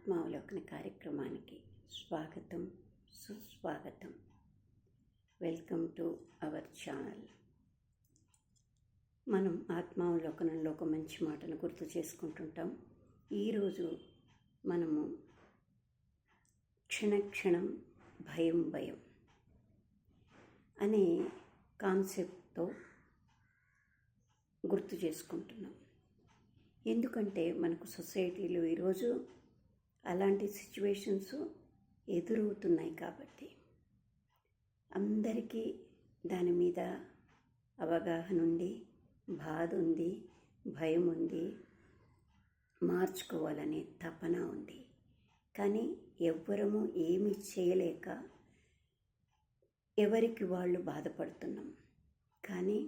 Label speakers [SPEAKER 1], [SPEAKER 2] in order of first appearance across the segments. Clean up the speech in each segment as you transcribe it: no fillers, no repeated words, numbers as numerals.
[SPEAKER 1] ఆత్మావలోకన కార్యక్రమానికి స్వాగతం, సుస్వాగతం. Welcome to our channel. మనం ఆత్మావలోకనంలో ఒక మంచి మాటను గుర్తు చేసుకుంటుంటాం. ఈరోజు మనము క్షణక్షణం భయం భయం అనే కాన్సెప్ట్తో గుర్తు చేసుకుంటున్నాం. ఎందుకంటే మనకు సొసైటీలో ఈరోజు అలాంటి సిచ్యువేషన్స్ ఎదురవుతున్నాయి కాబట్టి అందరికీ దాని మీద అవగాహన ఉంది, బాధ ఉంది, భయం ఉంది, మార్చుకోవాలనే తపన ఉంది. కానీ ఎవ్వరము ఏమీ చేయలేక ఎవరికి వాళ్ళు బాధపడుతున్నాం. కానీ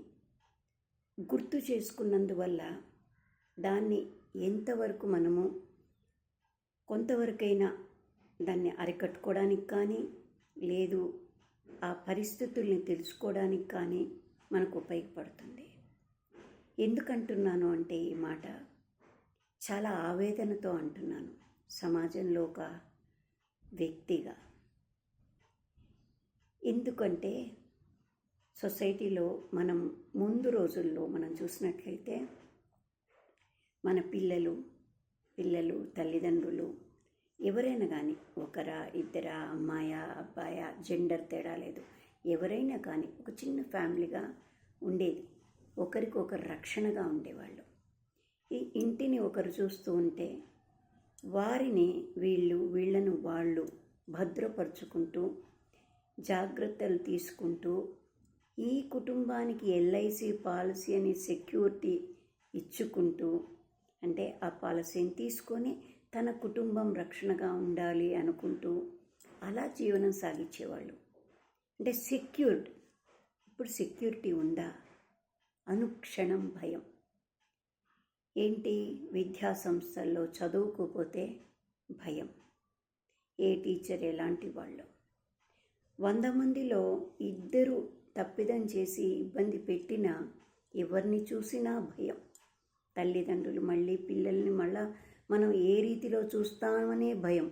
[SPEAKER 1] గుర్తు చేసుకున్నందువల్ల దాన్ని ఎంతవరకు మనము కొంతవరకైనా దాన్ని అరికట్టుకోవడానికి కానీ, లేదు ఆ పరిస్థితుల్ని తెలుసుకోవడానికి కానీ మనకు ఉపయోగపడుతుంది. ఎందుకంటున్నాను అంటే ఈ మాట చాలా ఆవేదనతో అంటున్నాను. సమాజంలో ఒక వ్యక్తిగా. ఎందుకంటే సొసైటీలో మనం ముందు రోజుల్లో మనం చూసినట్లయితే మన పిల్లలు తల్లిదండ్రులు ఎవరైనా కానీ ఒకరా ఇద్దరా అమ్మాయా అబ్బాయా జెండర్ తేడా లేదు, ఎవరైనా కానీ ఒక చిన్న ఫ్యామిలీగా ఉండేది. ఒకరికొకరు రక్షణగా ఉండేవాళ్ళు. ఈ ఇంటిని ఒకరు చూస్తూ ఉంటే వారిని వీళ్ళను వాళ్ళు భద్రపరుచుకుంటూ జాగ్రత్తలు తీసుకుంటూ ఈ కుటుంబానికి ఎల్ఐసి పాలసీ అని సెక్యూరిటీ ఇచ్చుకుంటూ, అంటే ఆ పాలసీని తీసుకొని తన కుటుంబం రక్షణగా ఉండాలి అనుకుంటూ అలా జీవనం సాగించేవాళ్ళు. అంటే సెక్యూర్డ్. ఇప్పుడు సెక్యూరిటీ ఉందా? అనుక్షణం భయం. ఏంటి? విద్యా సంస్థల్లో చదువుకోపోతే భయం. ఏ టీచర్ ఎలాంటి వాళ్ళు? 100 మందిలో 2 తప్పిదం చేసి ఇబ్బంది పెట్టినా ఎవరిని చూసినా భయం. తల్లిదండ్రులు మళ్ళీ పిల్లల్ని మనం ఏ రీతిలో చూస్తామనే భయం.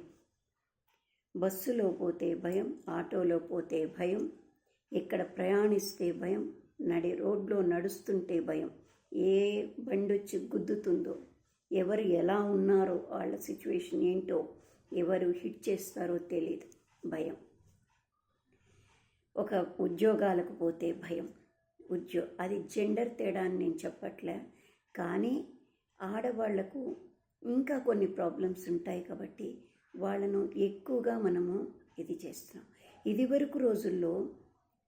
[SPEAKER 1] బస్సులో పోతే భయం, ఆటోలో పోతే భయం, ఎక్కడ ప్రయాణిస్తే భయం, రోడ్లో నడుస్తుంటే భయం. ఏ బండొచ్చి గుద్దుతుందో, ఎవరు ఎలా ఉన్నారో, వాళ్ళ సిచ్యువేషన్ ఏంటో, ఎవరు హిట్ చేస్తారో తెలియదు, భయం. ఒక ఉద్యోగాలకు పోతే భయం. అది జెండర్ తేడా అని నేను చెప్పట్లే, కానీ ఆడవాళ్లకు ఇంకా కొన్ని ప్రాబ్లమ్స్ ఉంటాయి కాబట్టి వాళ్ళను ఎక్కువగా మనము ఇది చేస్తున్నాం. ఇదివరకు రోజుల్లో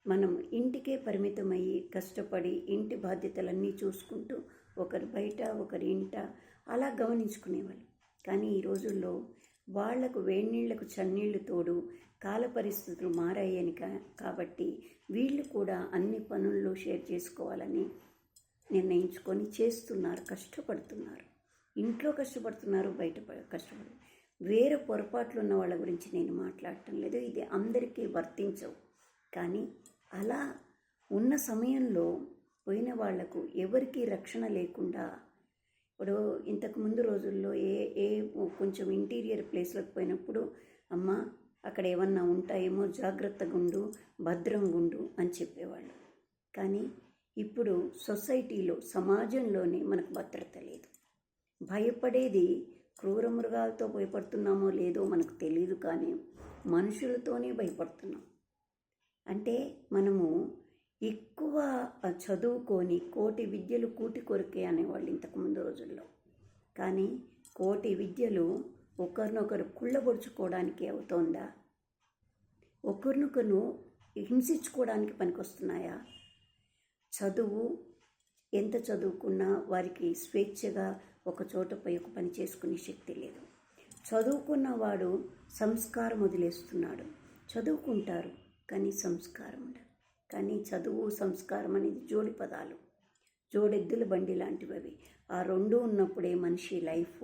[SPEAKER 1] మనం ఇంటికే పరిమితమయ్యి కష్టపడి ఇంటి బాధ్యతలన్నీ చూసుకుంటూ ఒకరు బయట ఒకరి ఇంట అలా గమనించుకునేవాళ్ళు. కానీ ఈ రోజుల్లో వాళ్లకు వేడినీళ్లకు చన్నీళ్లు తోడు కాల పరిస్థితులు మారాయని కాబట్టి వీళ్ళు కూడా అన్ని పనుల్లో షేర్ చేసుకోవాలని నిర్ణయించుకొని చేస్తున్నారు, కష్టపడుతున్నారు. ఇంట్లో కష్టపడుతున్నారు, బయట కష్టపడుతున్నారు. వేరే పొరపాట్లు ఉన్న వాళ్ళ గురించి నేను మాట్లాడటం లేదు, ఇది అందరికీ వర్తించవు. కానీ అలా ఉన్న సమయంలో పోయిన వాళ్లకు ఎవరికీ రక్షణ లేకుండా, ఇప్పుడు ఇంతకుముందు రోజుల్లో ఏ కొంచెం ఇంటీరియర్ ప్లేస్లకు పోయినప్పుడు అమ్మ అక్కడ ఏమన్నా ఉంటాయేమో, జాగ్రత్తగా ఉండు, భద్రంగా ఉండు అని చెప్పేవాళ్ళు. కానీ ఇప్పుడు సొసైటీలో సమాజంలోనే మనకు భద్రత లేదు. భయపడేది క్రూర మృగాలతో భయపడుతున్నామో లేదో మనకు తెలియదు, కానీ మనుషులతోనే భయపడుతున్నాం. అంటే మనము ఎక్కువ చదువుకొని కోటి విద్యలు కూటి కొరికే అనేవాళ్ళు ఇంతకుముందు రోజుల్లో. కానీ కోటి విద్యలు ఒకరినొకరు కుళ్ళబొడుచుకోవడానికి అవుతోందా? ఒకరినొకరు హింసించుకోవడానికి పనికొస్తున్నాయా? చదువు ఎంత చదువుకున్నా వారికి స్వేచ్ఛగా ఒక చోట పోయి ఒక పని చేసుకునే శక్తి లేదు. చదువుకున్నవాడు సంస్కారం వదిలేస్తున్నాడు. చదువుకుంటారు కానీ సంస్కారం ఉండదు. కానీ చదువు సంస్కారం అనేది జోడి పదాలు, జోడెద్దుల బండి లాంటివి. అవి ఆ రెండు ఉన్నప్పుడే మనిషి లైఫ్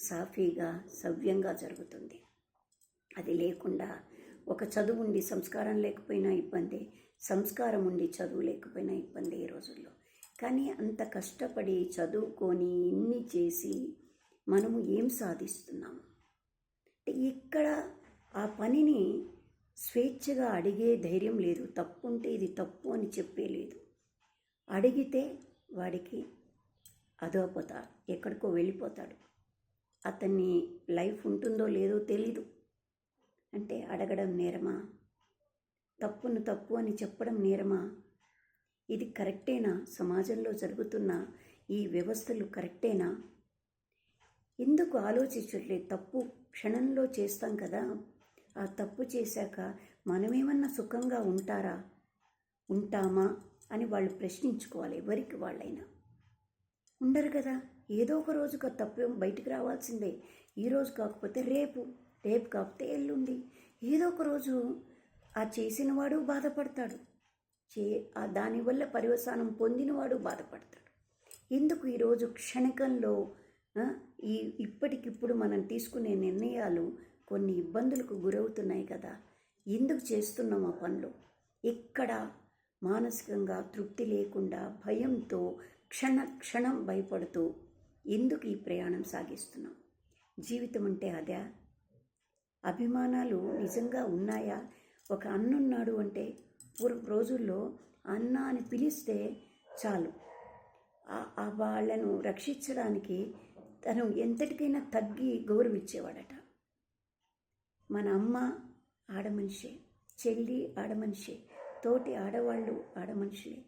[SPEAKER 1] సాఫీగా సవ్యంగా జరుగుతుంది. అది లేకుండా ఒక చదువు ఉండి సంస్కారం లేకపోయినా ఇబ్బంది, సంస్కారం ఉండి చదువు లేకపోయినా ఇబ్బంది ఈ రోజుల్లో. కానీ అంత కష్టపడి చదువుకొని ఇన్ని చేసి మనము ఏం సాధిస్తున్నాము? ఇక్కడ ఆ పనిని స్వేచ్ఛగా అడిగే ధైర్యం లేదు. తప్పు ఉంటే ఇది తప్పు అని చెప్పేలేదు. అడిగితే వాడికి అధోపోతాడు, ఎక్కడికో వెళ్ళిపోతాడు. అతన్ని లైఫ్ ఉంటుందో లేదో తెలీదు. అంటే అడగడం నేరమా? తప్పును తప్పు అని చెప్పడం నేరమా? ఇది కరెక్టేనా? సమాజంలో జరుగుతున్న ఈ వ్యవస్థలు కరెక్టేనా? ఎందుకు ఆలోచించట్లేదు? తప్పు క్షణంలో చేస్తాం కదా. ఆ తప్పు చేశాక మనమేమన్నా సుఖంగా ఉంటామా అని వాళ్ళు ప్రశ్నించుకోవాలి. ఎవరికి వాళ్ళైనా ఉండరు కదా. ఏదో ఒక రోజుకు ఆ తప్పు బయటికి రావాల్సిందే. ఈరోజు కాకపోతే రేపు కాకపోతే ఎల్లుండి, ఏదో ఒక రోజు ఆ చేసినవాడు బాధపడతాడు, దానివల్ల పర్యవసానం పొందినవాడు బాధపడతాడు. ఎందుకు ఈరోజు క్షణికంలో ఇప్పటికిప్పుడు మనం తీసుకునే నిర్ణయాలు కొన్ని ఇబ్బందులకు గురవుతున్నాయి కదా. ఎందుకు చేస్తున్నాం ఆ పనులు? ఎక్కడ మానసికంగా తృప్తి లేకుండా భయంతో క్షణం భయపడుతూ ఎందుకు ఈ ప్రయాణం సాగిస్తున్నాం? జీవితం అంటే అదే? అభిమానాలు నిజంగా ఉన్నాయా? ఒక అన్నున్నాడు అంటే పూర్వ రోజుల్లో అన్న అని పిలిస్తే చాలు, వాళ్ళను రక్షించడానికి తను ఎంతటికైనా తగ్గి గౌరవించేవాడట. మన అమ్మ ఆడమనిషే, చెల్లి ఆడమనిషే, తోటి ఆడవాళ్ళు ఆడమనుషులే.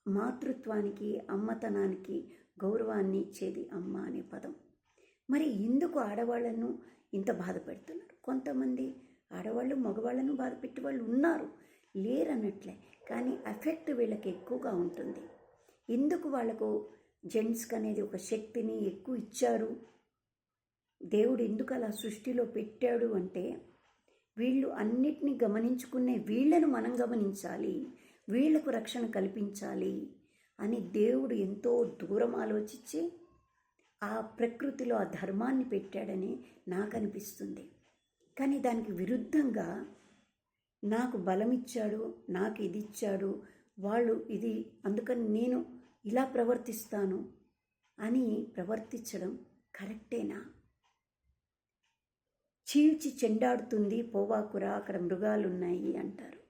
[SPEAKER 1] మాతృత్వానికి అమ్మతనానికి గౌరవాన్ని ఇచ్చేది అమ్మ అనే పదం. మరి ఎందుకు ఆడవాళ్లను ఇంత బాధ పెడుతున్నారు? కొంతమంది ఆడవాళ్ళు మగవాళ్ళను బాధ పెట్టే వాళ్ళు ఉన్నారు, లేరన్నట్లే. కానీ ఎఫెక్ట్ వీళ్ళకి ఎక్కువగా ఉంటుంది. ఎందుకు వాళ్ళకు జెంట్స్కి అనేది ఒక శక్తిని ఎక్కువ ఇచ్చారు? దేవుడు ఎందుకు అలా సృష్టిలో పెట్టాడు అంటే వీళ్ళు అన్నిటినీ గమనించుకునే వీళ్ళను మనం గమనించాలి, వీళ్లకు రక్షణ కల్పించాలి అని దేవుడు ఎంతో దూరం ఆలోచించి ఆ ప్రకృతిలో ఆ ధర్మాన్ని పెట్టాడని నాకు అనిపిస్తుంది. కానీ దానికి విరుద్ధంగా నాకు బలం ఇచ్చాడు, నాకు ఇది ఇచ్చాడు, వాళ్ళు ఇది, అందుకని నేను ఇలా ప్రవర్తిస్తాను అని ప్రవర్తించడం కరెక్టేనా? చీల్చి చెండాడుతుంది పోవాకురా, అక్కడ మృగాలు ఉన్నాయి అంటారు.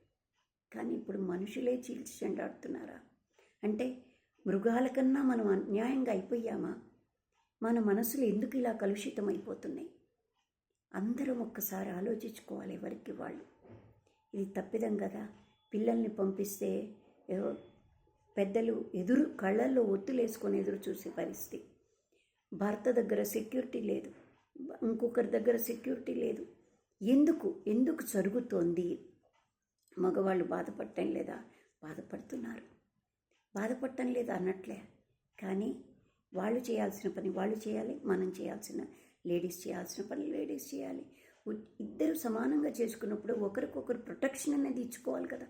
[SPEAKER 1] కానీ ఇప్పుడు మనుషులే చీల్చి చెండాడుతున్నారా? అంటే మృగాల కన్నా మనం అన్యాయంగా అయిపోయామా? మన మనసులు ఎందుకు ఇలా కలుషితం అయిపోతున్నాయి? అందరం ఒక్కసారి ఆలోచించుకోవాలి ఎవరికి వాళ్ళు. ఇది తప్పిదం కదా. పిల్లల్ని పంపిస్తే పెద్దలు కళ్ళల్లో ఒత్తులేసుకొని ఎదురు చూసే పరిస్థితి. భర్త దగ్గర సెక్యూరిటీ లేదు, ఇంకొకరి దగ్గర సెక్యూరిటీ లేదు. ఎందుకు జరుగుతోంది? మగవాళ్ళు బాధపడటం లేదా? బాధపడుతున్నారు. బాధపడటం లేదా అన్నట్లే. కానీ వాళ్ళు చేయాల్సిన పని వాళ్ళు చేయాలి, మనం లేడీస్ చేయాల్సిన పని లేడీస్ చేయాలి. ఇద్దరు సమానంగా చేసుకున్నప్పుడు ఒకరికొకరు ప్రొటెక్షన్ అనేది ఇచ్చుకోవాలి కదా.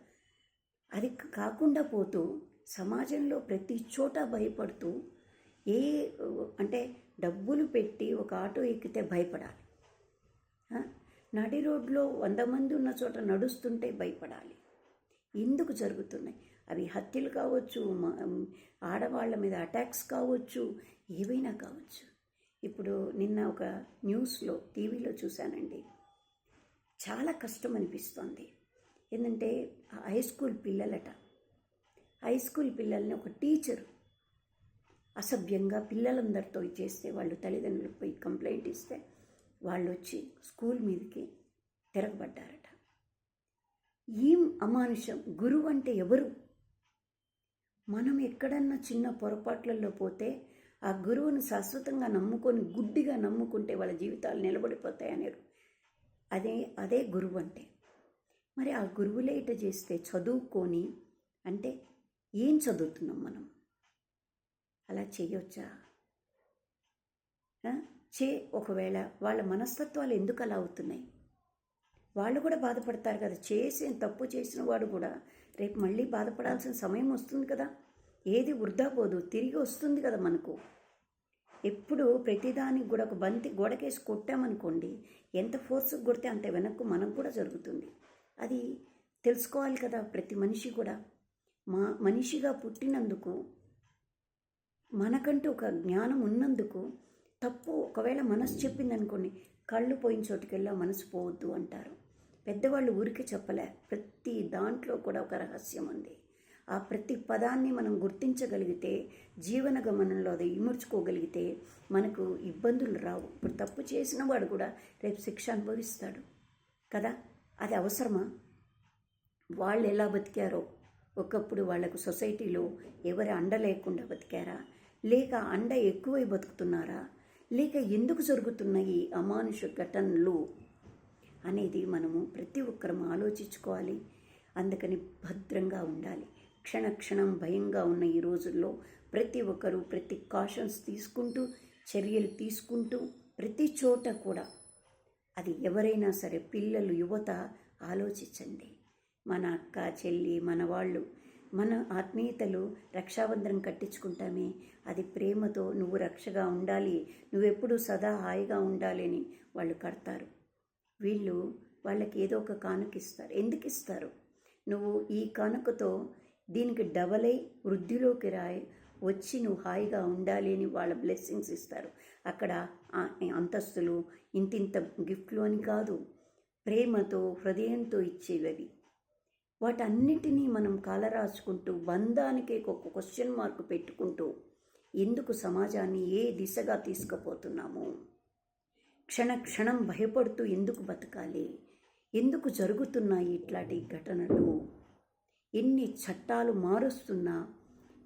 [SPEAKER 1] అది కాకుండా పోతూ సమాజంలో ప్రతి చోట భయపడుతూ అంటే డబ్బులు పెట్టి ఒక ఆటో ఎక్కితే భయపడాలి, నడి రోడ్లో 100 మంది ఉన్న చోట నడుస్తుంటే భయపడాలి. ఎందుకు జరుగుతున్నాయి అవి? హత్యలు కావచ్చు, ఆడవాళ్ళ మీద అటాక్స్ కావచ్చు, ఏవైనా కావచ్చు. ఇప్పుడు నిన్న ఒక న్యూస్లో టీవీలో చూశానండి, చాలా కష్టం అనిపిస్తోంది. ఏంటంటే హై స్కూల్ పిల్లల్ని ఒక టీచరు అసభ్యంగా పిల్లలందరితో చేస్తే వాళ్ళు తల్లిదండ్రులకు పోయి కంప్లైంట్ ఇస్తే వాళ్ళు వచ్చి స్కూల్ మీదకి తిరగబడ్డారట. ఏం అమానుషం! గురువు అంటే ఎవరు? మనం ఎక్కడన్నా చిన్న పొరపాట్లలో పోతే ఆ గురువును శాశ్వతంగా నమ్ముకొని గుడ్డిగా నమ్ముకుంటే వాళ్ళ జీవితాలు నిలబడిపోతాయనేరు. అదే గురువు అంటే. మరి ఆ గురువులే ఇట చేస్తే చదువుకొని అంటే ఏం చదువుతున్నాం మనం? అలా చేయొచ్చా? ఒకవేళ వాళ్ళ మనస్తత్వాలు ఎందుకు అలా అవుతున్నాయి? వాళ్ళు కూడా బాధపడతారు కదా. తప్పు చేసిన వాడు కూడా రేపు మళ్ళీ బాధపడాల్సిన సమయం వస్తుంది కదా. ఏది వృధా పోదు, తిరిగి వస్తుంది కదా మనకు. ఎప్పుడు ప్రతిదానికి కూడా ఒక బంతి గోడకేసి కొట్టామనుకోండి, ఎంత ఫోర్స్కి కొడితే అంత వెనక్కు మనకు కూడా జరుగుతుంది. అది తెలుసుకోవాలి కదా ప్రతి మనిషి కూడా. మనిషిగా పుట్టినందుకు, మనకంటూ ఒక జ్ఞానం ఉన్నందుకు తప్పు ఒకవేళ మనసు చెప్పింది అనుకోండి, కళ్ళు పోయిన చోటుకెళ్ళా మనసు పోవద్దు అంటారు. పెద్దవాళ్ళు ఊరికే చెప్పలే, ప్రతి దాంట్లో కూడా ఒక రహస్యం ఉంది. ఆ ప్రతి పదాన్ని మనం గుర్తించగలిగితే, జీవన గమనంలో అది ఇముడ్చుకోగలిగితే మనకు ఇబ్బందులు రావు. ఇప్పుడు తప్పు చేసిన వాడు కూడా రేపు శిక్ష అనుభవిస్తాడు కదా. అది అవసరమా? వాళ్ళు ఎలా బతికారో, ఒకప్పుడు వాళ్లకు సొసైటీలో ఎవరి అండ లేకుండా బతికారా, లేక అండ ఎక్కువై బతుకుతున్నారా, లేక ఎందుకు జరుగుతున్నాయి అమానుష ఘటనలు అనేది మనము ప్రతి ఒక్కరం ఆలోచించుకోవాలి. అందుకని భద్రంగా ఉండాలి. క్షణక్షణం భయంగా ఉన్న ఈ రోజుల్లో ప్రతి ఒక్కరూ ప్రతి కాషన్స్ తీసుకుంటూ, చర్యలు తీసుకుంటూ, ప్రతి చోట కూడా అది ఎవరైనా సరే, పిల్లలు, యువత ఆలోచించండి. మన అక్క చెల్లి, మన వాళ్ళు, మన ఆత్మీయతలు రక్షాబంధనం కట్టించుకుంటామే, అది ప్రేమతో నువ్వు రక్షగా ఉండాలి, నువ్వెప్పుడు సదా హాయిగా ఉండాలి అని వాళ్ళు కడతారు. వీళ్ళు వాళ్ళకి ఏదో ఒక కానుక ఇస్తారు. ఎందుకు ఇస్తారు? నువ్వు ఈ కానుకతో దీనికి డబల్ అయి వృద్ధిలోకి వచ్చి నువ్వు హాయిగా ఉండాలి అని వాళ్ళ బ్లెస్సింగ్స్ ఇస్తారు. అక్కడ అంతస్తులు, ఇంతింత గిఫ్ట్లు అని కాదు, ప్రేమతో హృదయంతో ఇచ్చేవి. వాటన్నిటినీ మనం కాలరాచుకుంటూ బంధానికే ఒక క్వశ్చన్ మార్క్ పెట్టుకుంటూ ఎందుకు సమాజాన్ని ఏ దిశగా తీసుకుపోతున్నాము? క్షణక్షణం భయపడుతూ ఎందుకు బతకాలి? ఎందుకు జరుగుతున్నాయి ఇట్లాంటి ఘటనలు? ఎన్ని చట్టాలు మారుస్తున్నా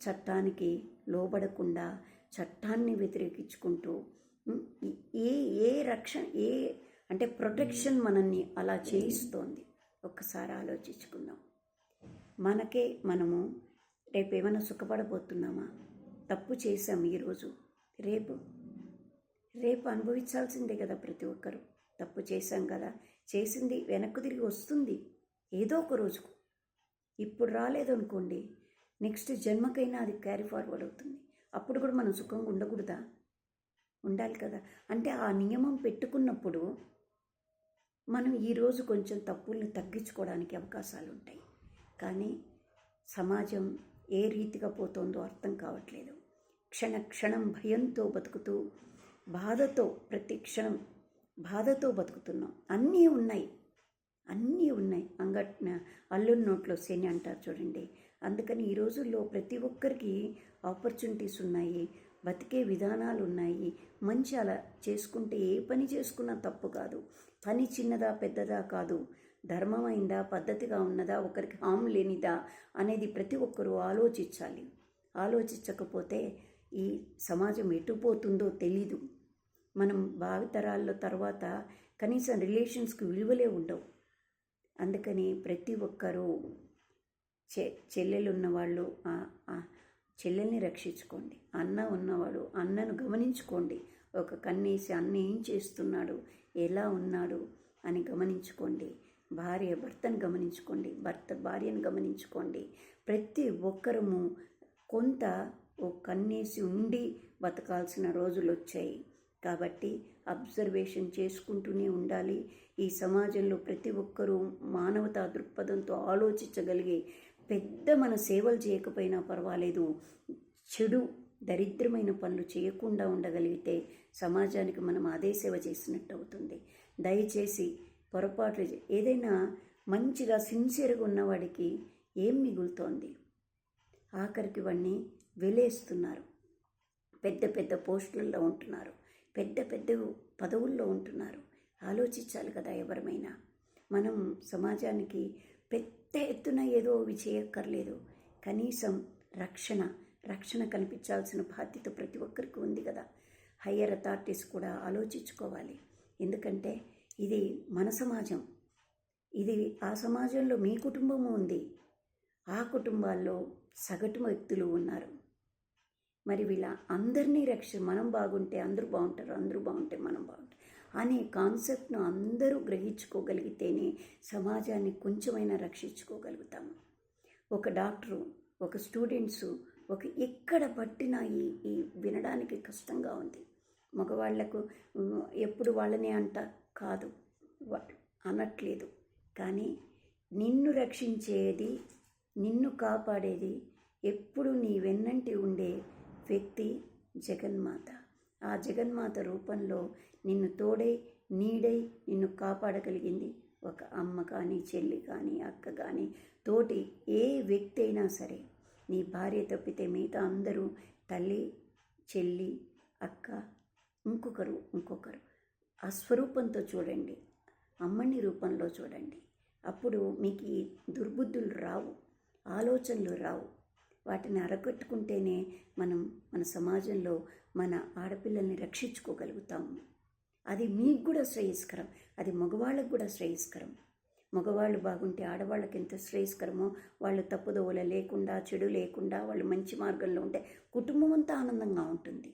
[SPEAKER 1] చట్టానికి లోబడకుండా, చట్టాన్ని వ్యతిరేకించుకుంటూ ఏ రక్షణ, అంటే ప్రొటెక్షన్ మనల్ని అలా చేయిస్తోంది. ఒక్కసారి ఆలోచించుకుందాం. మనకే మనము రేపు ఏమైనా సుఖపడబోతున్నామా? తప్పు చేసాం ఈరోజు, రేపు అనుభవించాల్సిందే కదా. ప్రతి ఒక్కరు తప్పు చేశాం కదా, చేసింది వెనక్కు తిరిగి వస్తుంది ఏదో ఒక రోజుకు. ఇప్పుడు రాలేదు అనుకోండి, నెక్స్ట్ జన్మకైనా అది క్యారీ ఫార్వర్డ్ అవుతుంది. అప్పుడు కూడా మనం సుఖంగా ఉండకూడదా? ఉండాలి కదా. అంటే ఆ నియమం పెట్టుకున్నప్పుడు మనం ఈరోజు కొంచెం తప్పుల్ని తగ్గించుకోవడానికి అవకాశాలు ఉంటాయి. కానీ సమాజం ఏ రీతిగా పోతుందో అర్థం కావట్లేదు. క్షణక్షణం భయంతో బతుకుతూ, బాధతో, ప్రతి క్షణం బాధతో బతుకుతున్నాం. అన్నీ ఉన్నాయి. అల్లుని నోట్లో శని అంటారు చూడండి. అందుకని ఈ రోజుల్లో ప్రతి ఒక్కరికి ఆపర్చునిటీస్ ఉన్నాయి, బతికే విధానాలు ఉన్నాయి. మంచి అలా చేసుకుంటే ఏ పని చేసుకున్నా తప్పు కాదు. పని చిన్నదా పెద్దదా కాదు, ధర్మమైందా, పద్ధతిగా ఉన్నదా, ఒకరికి హామ్ లేనిదా అనేది ప్రతి ఒక్కరూ ఆలోచించాలి. ఆలోచించకపోతే ఈ సమాజం ఎటుపోతుందో తెలీదు. మనం భావితరాల్లో తర్వాత కనీసం రిలేషన్స్కి విలువలే ఉండవు. అందుకని ప్రతి ఒక్కరూ చెల్లెలు ఉన్నవాళ్ళు చెల్లెల్ని రక్షించుకోండి. అన్న ఉన్నవాడు అన్నను గమనించుకోండి. ఒక కన్నేసి అన్న ఏం చేస్తున్నాడు, ఎలా ఉన్నాడు అని గమనించుకోండి. భార్య భర్తను గమనించుకోండి, భర్త భార్యను గమనించుకోండి. ప్రతి ఒక్కరము కొంత ఓ కన్నేసి ఉండి బతకాల్సిన రోజులు వచ్చాయి. కాబట్టి అబ్జర్వేషన్ చేసుకుంటూనే ఉండాలి. ఈ సమాజంలో ప్రతి ఒక్కరూ మానవతా దృక్పథంతో ఆలోచించగలిగే, పెద్ద మన సేవలు చేయకపోయినా పర్వాలేదు, చెడు దరిద్రమైన పనులు చేయకుండా ఉండగలిగితే సమాజానికి మనం అదే సేవ చేసినట్టు అవుతుంది. దయచేసి పొరపాట్లు ఏదైనా మంచిగా సిన్సియర్గా ఉన్నవాడికి ఏం మిగులుతోంది? ఆఖరికి వాడిని వెలేస్తున్నారు. పెద్ద పెద్ద పోస్టులలో ఉంటున్నారు, పెద్ద పెద్ద పదవుల్లో ఉంటున్నారు. ఆలోచించాలి కదా ఎవరమైనా. మనం సమాజానికి పెద్ద ఎత్తున ఏదో చేయక్కర్లేదు. కనీసం రక్షణ కల్పించాల్సిన బాధ్యత ప్రతి ఒక్కరికి ఉంది కదా. హయ్యర్ అథారిటీస్ కూడా ఆలోచించుకోవాలి. ఎందుకంటే ఇది మన సమాజం, ఇది ఆ సమాజంలో మీ కుటుంబము ఉంది, ఆ కుటుంబాల్లో సగటు వ్యక్తులు ఉన్నారు. మరి వీళ్ళ అందరినీ మనం బాగుంటే అందరూ బాగుంటారు, అందరూ బాగుంటే మనం బాగుంటాం అనే కాన్సెప్ట్ను అందరూ గ్రహించుకోగలిగితేనే సమాజాన్ని కొంచెమైనా రక్షించుకోగలుగుతాము. ఒక డాక్టరు, ఒక స్టూడెంట్సు, ఎక్కడ పట్టినా ఈ వినడానికి కష్టంగా ఉంది. మగవాళ్లకు ఎప్పుడు వాళ్ళనే కాదు అనట్లేదు, కానీ నిన్ను రక్షించేది, నిన్ను కాపాడేది ఎప్పుడు నీ వెన్నంటి ఉండే వ్యక్తి జగన్మాత. ఆ జగన్మాత రూపంలో నిన్ను తోడై నీడై నిన్ను కాపాడగలిగింది ఒక అమ్మ కానీ, చెల్లి కానీ, అక్క కానీ, తోటి ఏ వ్యక్తి అయినా సరే. నీ భార్య తప్పితే మిగతా అందరూ తల్లి, చెల్లి, అక్క, ఇంకొకరు ఆ స్వరూపంతో చూడండి, అమ్మని రూపంలో చూడండి. అప్పుడు మీకు ఈ దుర్బుద్ధులు రావు, ఆలోచనలు రావు. వాటిని అరకట్టుకుంటేనే మనం మన సమాజంలో మన ఆడపిల్లల్ని రక్షించుకోగలుగుతాము. అది మీకు కూడా శ్రేయస్కరం, అది మగవాళ్ళకు కూడా శ్రేయస్కరం. మగవాళ్ళు బాగుంటే ఆడవాళ్ళకి ఎంత శ్రేయస్కరమో, వాళ్ళు తప్పుదోవల లేకుండా, చెడు లేకుండా, వాళ్ళు మంచి మార్గంలో ఉంటే కుటుంబం అంతా ఆనందంగా ఉంటుంది.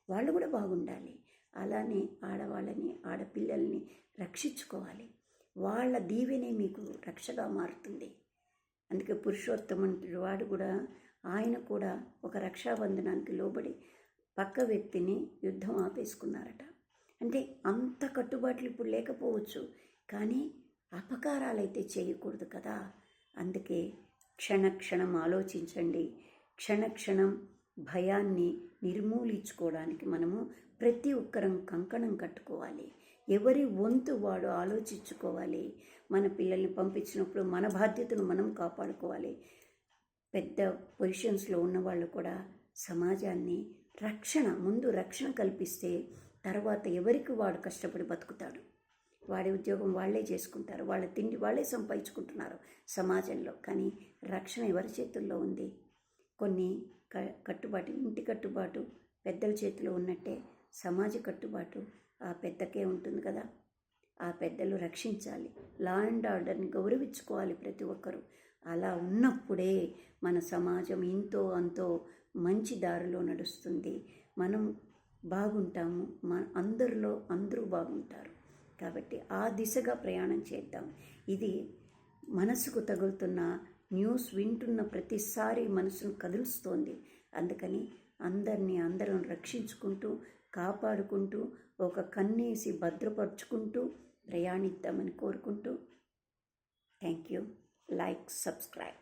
[SPEAKER 1] వాళ్ళు కూడా బాగుండాలి. అలానే ఆడవాళ్ళని, ఆడపిల్లల్ని రక్షించుకోవాలి. వాళ్ళ దీవెనే మీకు రక్షగా మారుతుంది. అందుకే పురుషోత్తముడు వాడు కూడా, ఆయన కూడా ఒక రక్షాబంధనానికి లోబడి పక్క వ్యక్తిని యుద్ధం ఆపేసుకున్నారట. అంటే అంత కట్టుబాట్లు ఇప్పుడు లేకపోవచ్చు, కానీ అపకారాలైతే చేయకూడదు కదా. అందుకే క్షణక్షణం ఆలోచించండి. క్షణక్షణం భయాన్ని నిర్మూలించుకోవడానికి మనము ప్రతి ఒక్కరం కంకణం కట్టుకోవాలి. ఎవరి వంతు వాడు ఆలోచించుకోవాలి. మన పిల్లల్ని పంపించినప్పుడు మన బాధ్యతను మనం కాపాడుకోవాలి. పెద్ద పొజిషన్స్లో ఉన్నవాళ్ళు కూడా సమాజాన్ని ముందు రక్షణ కల్పిస్తే తర్వాత ఎవరికి వాడు కష్టపడి బతుకుతాడు. వాడి ఉద్యోగం వాళ్ళే చేసుకుంటారు, వాళ్ళ తిండి వాళ్ళే సంపాదించుకుంటున్నారు సమాజంలో. కానీ రక్షణ ఎవరి చేతుల్లో ఉంది? కొన్ని కట్టుబాటు, ఇంటి కట్టుబాటు పెద్దల చేతిలో ఉన్నట్టే సమాజ కట్టుబాటు ఆ పెద్దకే ఉంటుంది కదా. ఆ పెద్దలు రక్షించాలి, లా అండ్ ఆర్డర్ని గౌరవించుకోవాలి ప్రతి ఒక్కరూ. అలా ఉన్నప్పుడే మన సమాజం ఇంతో అంతో మంచి దారిలో నడుస్తుంది. మనం బాగుంటాము, అందరూ బాగుంటారు. కాబట్టి ఆ దిశగా ప్రయాణం చేద్దాం. ఇది మనసుకు తగులుతున్న న్యూస్ వింటున్న ప్రతిసారి మనసును కదులుస్తోంది. అందుకని అందరం రక్షించుకుంటూ, కాపాడుకుంటూ, ఒక కన్నేసి భద్రపరుచుకుంటూ ప్రయాణిద్దామని కోరుకుంటూ, థ్యాంక్ యూ. Like, subscribe.